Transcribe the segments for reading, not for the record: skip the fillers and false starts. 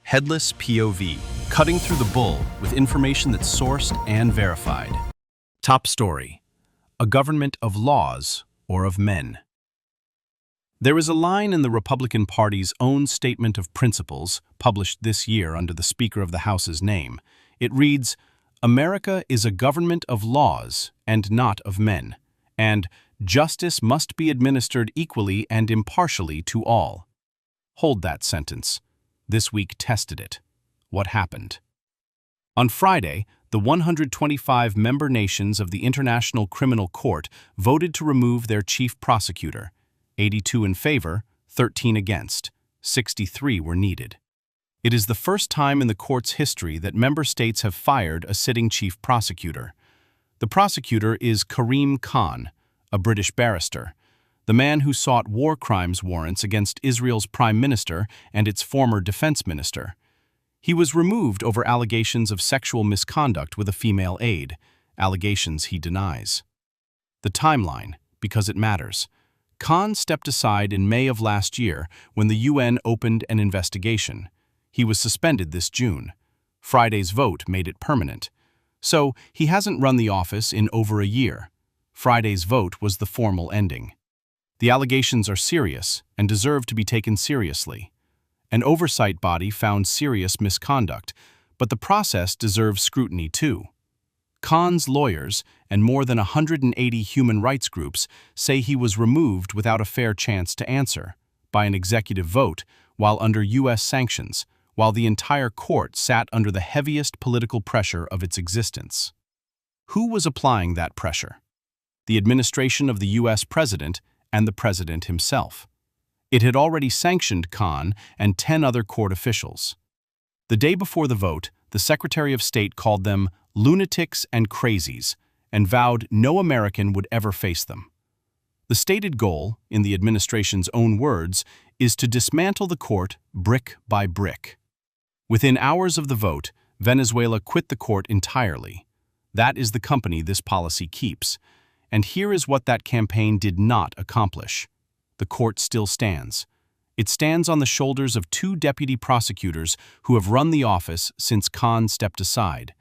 Headless POV, cutting through the bull with information that's sourced and verified. Top story: a government of laws or of men. There is a line in the Republican Party's own statement of principles, published this year under the Speaker of the House's name. It reads, "America is a government of laws and not of men, and justice must be administered equally and impartially to all." Hold that sentence. This week tested it. What happened? On Friday, the 125 member nations of the International Criminal Court voted to remove their chief prosecutor. 82 in favor, 13 against. 63 were needed. It is the first time in the court's history that member states have fired a sitting chief prosecutor. The prosecutor is Karim Khan, a British barrister, the man who sought war crimes warrants against Israel's prime minister and its former defense minister. He was removed over allegations of sexual misconduct with a female aide, allegations he denies. The timeline, because it matters. Khan stepped aside in May of last year when the UN opened an investigation. He was suspended this June. Friday's vote made it permanent. So he hasn't run the office in over a year. Friday's vote was the formal ending. The allegations are serious and deserve to be taken seriously. An oversight body found serious misconduct, but the process deserves scrutiny too. Khan's lawyers and more than 180 human rights groups say he was removed without a fair chance to answer, by an executive vote, while under U.S. sanctions, while the entire court sat under the heaviest political pressure of its existence. Who was applying that pressure? The administration of the U.S. president and the president himself. It had already sanctioned Khan and 10 other court officials. The day before the vote, the Secretary of State called them lunatics and crazies, and vowed no American would ever face them. The stated goal, in the administration's own words, is to dismantle the court brick by brick. Within hours of the vote, Venezuela quit the court entirely. That is the company this policy keeps. And here is what that campaign did not accomplish. The court still stands. It stands on the shoulders of 2 deputy prosecutors who have run the office since Khan stepped aside,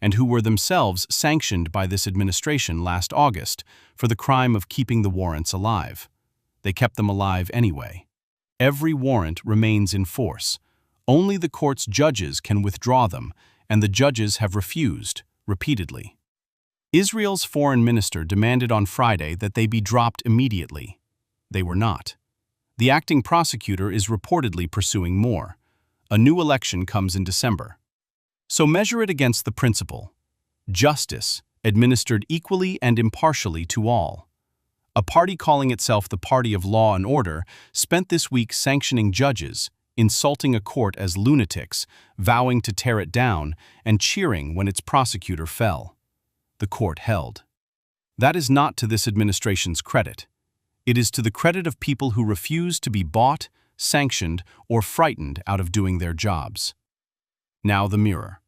and who were themselves sanctioned by this administration last August for the crime of keeping the warrants alive. They kept them alive anyway. Every warrant remains in force. Only the court's judges can withdraw them, and the judges have refused, repeatedly. Israel's foreign minister demanded on Friday that they be dropped immediately. They were not. The acting prosecutor is reportedly pursuing more. A new election comes in December. So measure it against the principle: justice, administered equally and impartially to all. A party calling itself the party of law and order spent this week sanctioning judges, insulting a court as lunatics, vowing to tear it down, and cheering when its prosecutor fell. The court held. That is not to this administration's credit. It is to the credit of people who refuse to be bought, sanctioned, or frightened out of doing their jobs. Now the mirror.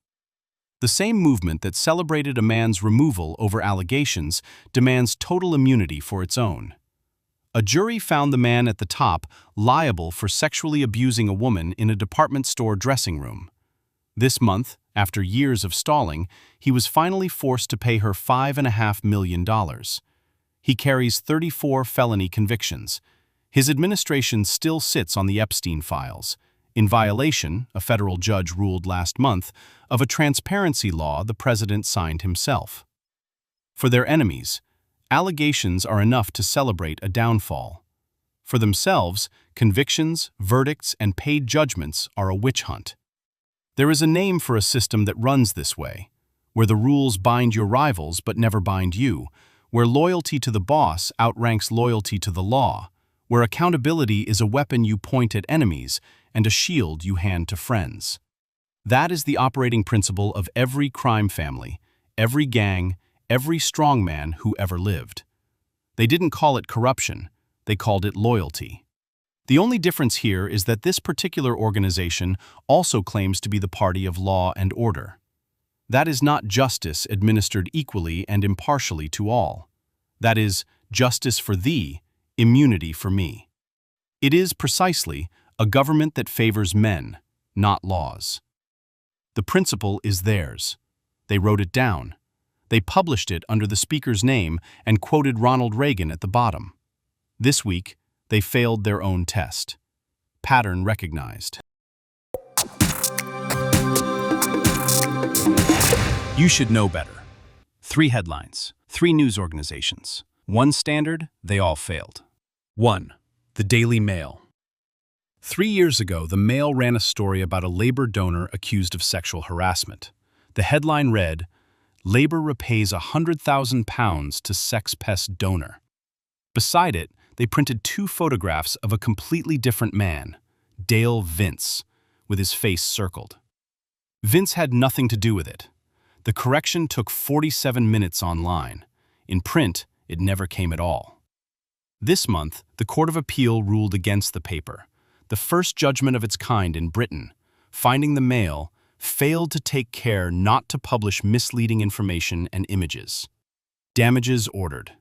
The same movement that celebrated a man's removal over allegations demands total immunity for its own. A jury found the man at the top liable for sexually abusing a woman in a department store dressing room. This month, after years of stalling, he was finally forced to pay her $5.5 million. He carries 34 felony convictions. His administration still sits on the Epstein files, in violation, a federal judge ruled last month, of a transparency law the president signed himself. For their enemies, allegations are enough to celebrate a downfall. For themselves, convictions, verdicts, and paid judgments are a witch hunt. There is a name for a system that runs this way, where the rules bind your rivals but never bind you, where loyalty to the boss outranks loyalty to the law, where accountability is a weapon you point at enemies and a shield you hand to friends. That is the operating principle of every crime family, every gang, every strongman who ever lived. They didn't call it corruption, they called it loyalty. The only difference here is that this particular organization also claims to be the party of law and order. That is not justice administered equally and impartially to all. That is justice for thee, immunity for me. It is precisely a government that favors men, not laws. The principle is theirs. They wrote it down. They published it under the speaker's name and quoted Ronald Reagan at the bottom. This week, they failed their own test. Pattern recognized. You should know better. 3 headlines, 3 news organizations. 1 standard, they all failed. 1. The Daily Mail. 3 years ago, the Mail ran a story about a labor donor accused of sexual harassment. The headline read, "Labor repays £100,000 to sex pest donor." Beside it, they printed 2 photographs of a completely different man, Dale Vince, with his face circled. Vince had nothing to do with it. The correction took 47 minutes online. In print, it never came at all. This month, the Court of Appeal ruled against the paper, the first judgment of its kind in Britain, finding the Mail failed to take care not to publish misleading information and images. Damages ordered.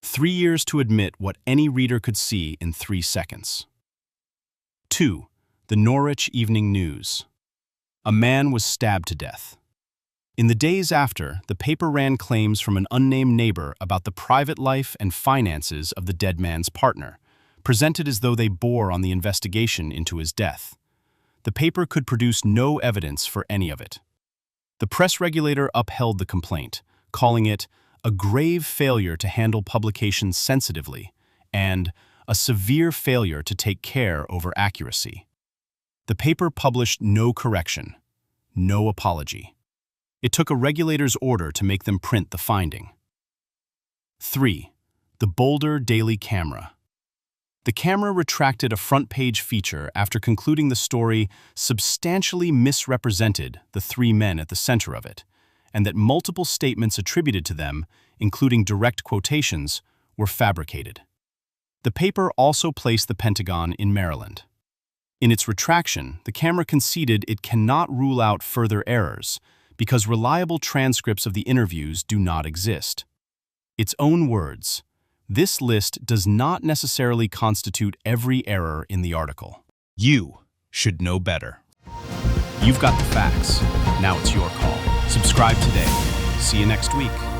3 years to admit what any reader could see in 3 seconds. 2. The Norwich Evening News. A man was stabbed to death. In the days after, the paper ran claims from an unnamed neighbor about the private life and finances of the dead man's partner, presented as though they bore on the investigation into his death. The paper could produce no evidence for any of it. The press regulator upheld the complaint, calling it a grave failure to handle publication sensitively and a severe failure to take care over accuracy. The paper published no correction, no apology. It took a regulator's order to make them print the finding. 3. The Boulder Daily Camera. The Camera retracted a front-page feature after concluding the story substantially misrepresented the 3 men at the center of it, and that multiple statements attributed to them, including direct quotations, were fabricated. The paper also placed the Pentagon in Maryland. In its retraction, the Camera conceded it cannot rule out further errors because reliable transcripts of the interviews do not exist. Its own words, "This list does not necessarily constitute every error in the article." You should know better. You've got the facts. Now it's your call. Subscribe today. See you next week.